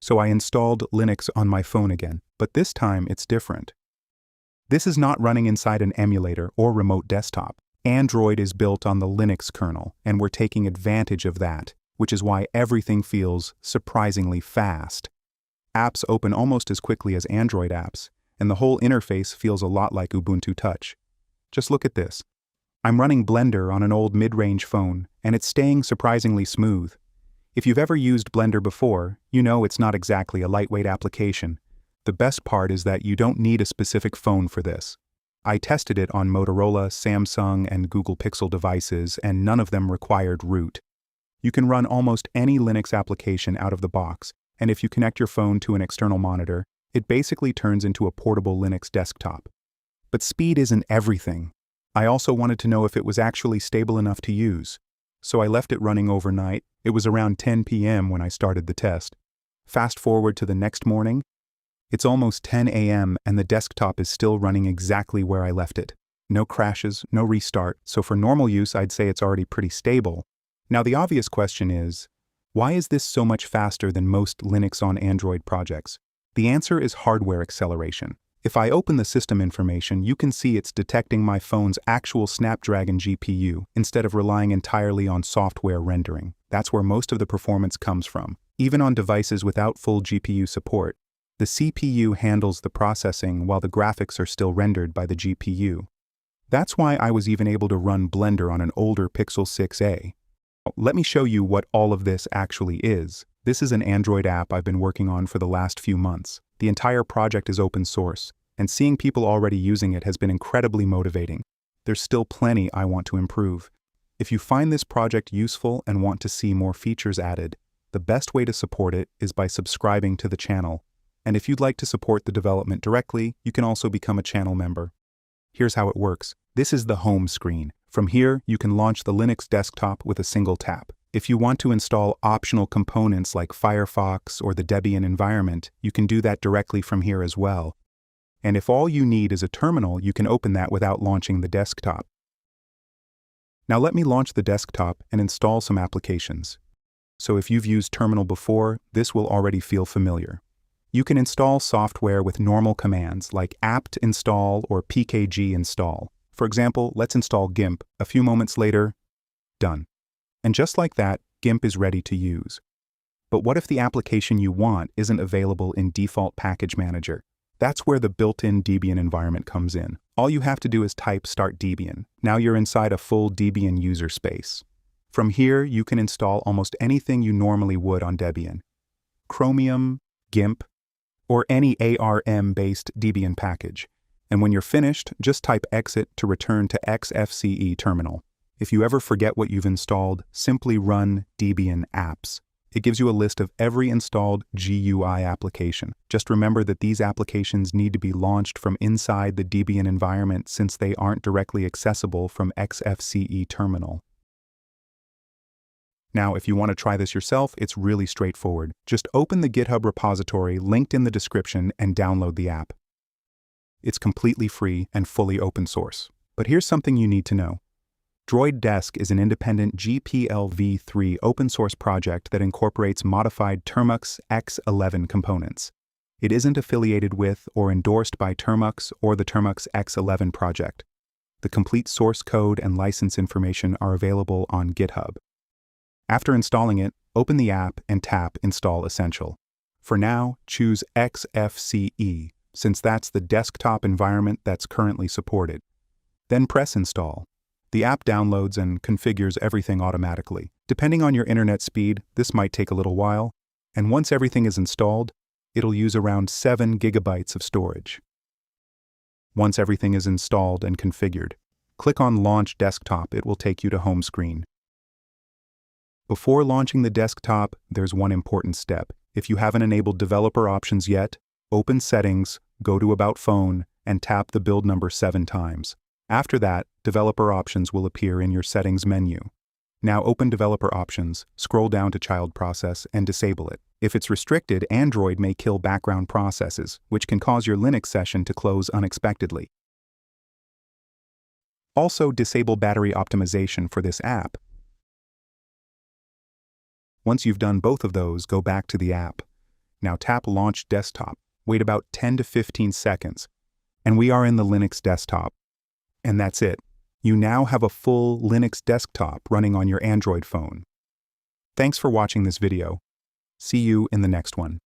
So I installed Linux on my phone again, but this time it's different. This is not running inside an emulator or remote desktop. Android is built on the Linux kernel, and we're taking advantage of that, which is why everything feels surprisingly fast. Apps open almost as quickly as Android apps, and the whole interface feels a lot like Ubuntu Touch. Just look at this. I'm running Blender on an old mid-range phone, and it's staying surprisingly smooth. If you've ever used Blender before, you know it's not exactly a lightweight application. The best part is that you don't need a specific phone for this. I tested it on Motorola, Samsung, and Google Pixel devices, and none of them required root. You can run almost any Linux application out of the box, and if you connect your phone to an external monitor, it basically turns into a portable Linux desktop. But speed isn't everything. I also wanted to know if it was actually stable enough to use. So I left it running overnight. It was around 10 p.m. when I started the test. Fast forward to the next morning. It's almost 10 a.m. and the desktop is still running exactly where I left it. No crashes, no restart, so for normal use I'd say it's already pretty stable. Now the obvious question is, why is this so much faster than most Linux on Android projects? The answer is hardware acceleration. If I open the system information, you can see it's detecting my phone's actual Snapdragon GPU instead of relying entirely on software rendering. That's where most of the performance comes from. Even on devices without full GPU support, the CPU handles the processing while the graphics are still rendered by the GPU. That's why I was even able to run Blender on an older Pixel 6a. Let me show you what all of this actually is. This is an Android app I've been working on for the last few months. The entire project is open source, and seeing people already using it has been incredibly motivating. There's still plenty I want to improve. If you find this project useful and want to see more features added, the best way to support it is by subscribing to the channel. And if you'd like to support the development directly, you can also become a channel member. Here's how it works. This is the home screen. From here, you can launch the Linux desktop with a single tap. If you want to install optional components like Firefox or the Debian environment, you can do that directly from here as well. And if all you need is a terminal, you can open that without launching the desktop. Now let me launch the desktop and install some applications. So if you've used Terminal before, this will already feel familiar. You can install software with normal commands like apt install or pkg install. For example, let's install GIMP. A few moments later, done. And just like that, GIMP is ready to use. But what if the application you want isn't available in default package manager? That's where the built-in Debian environment comes in. All you have to do is type start-debian. Now you're inside a full Debian user space. From here, you can install almost anything you normally would on Debian. Chromium, GIMP, or any ARM-based Debian package. And when you're finished, just type exit to return to XFCE terminal. If you ever forget what you've installed, simply run debian-apps. It gives you a list of every installed GUI application. Just remember that these applications need to be launched from inside the Debian environment since they aren't directly accessible from XFCE terminal. Now, if you want to try this yourself, it's really straightforward. Just open the GitHub repository linked in the description and download the app. It's completely free and fully open source. But here's something you need to know. Droid Desk is an independent GPL v3 open source project that incorporates modified Termux X11 components. It isn't affiliated with or endorsed by Termux or the Termux X11 project. The complete source code and license information are available on GitHub. After installing it, open the app and tap Install Essential. For now, choose XFCE, since that's the desktop environment that's currently supported. Then press Install. The app downloads and configures everything automatically. Depending on your internet speed, this might take a little while, and once everything is installed, it'll use around 7 gigabytes of storage. Once everything is installed and configured, click on Launch Desktop. It will take you to home screen. Before launching the desktop, there's one important step. If you haven't enabled developer options yet, open Settings, go to About Phone, and tap the build number 7 times. After that, developer options will appear in your settings menu. Now open developer options, scroll down to child process, and disable it. If it's restricted, Android may kill background processes, which can cause your Linux session to close unexpectedly. Also, disable battery optimization for this app. Once you've done both of those, go back to the app. Now tap Launch Desktop. Wait about 10 to 15 seconds. And we are in the Linux desktop. And that's it. You now have a full Linux desktop running on your Android phone. Thanks for watching this video. See you in the next one.